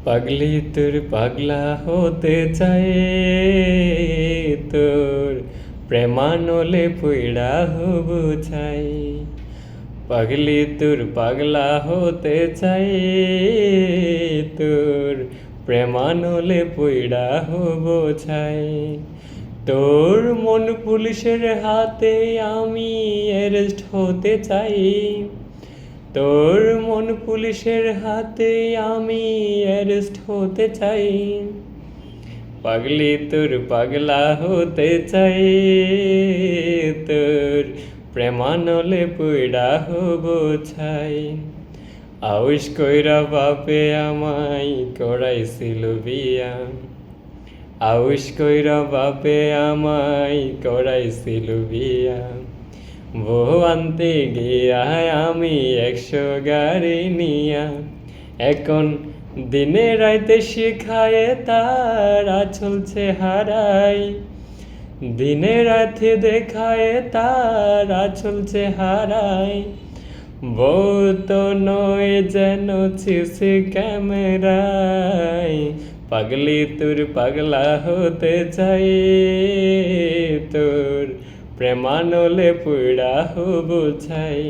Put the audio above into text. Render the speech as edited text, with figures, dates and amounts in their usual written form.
পাগলি তোর পাগলা হতে চাই, তোর প্রেমানলে পইড়া হব ছাই। পাগলি তোর পাগলা হতে চাই, তোর প্রেমানলে পইড়া হব ছাই। তোর মন পুলিশের হাতে আমি অ্যারেস্ট হতে চাই, তোর মন পুলিশের হাতে আমি অ্যারেস্ট হতে চাই। পাগলি তোর পাগলা হতে চাই, তোর প্রেমানলে পইড়া হব ছাই। আউশ কইরা বাপে আমায় করাইছিল বিয়া, আউশ কইরা বাপে আমায় করাইছিল বিয়া। বউ আনতে গিয়া আমি 100 গাড়ি নিয়া, এখন দিনে রাইতে শিখায়ে তার আঁচল চেহারাই। দিনে রাতে দেখায় তার আঁচল চেহারাই। বউ তো নয় যেন সিসি ক্যামেরায়। পাগলি তোর পাগলা হতে চাই, তোর প্রেমানলে পইড়া হব ছাই।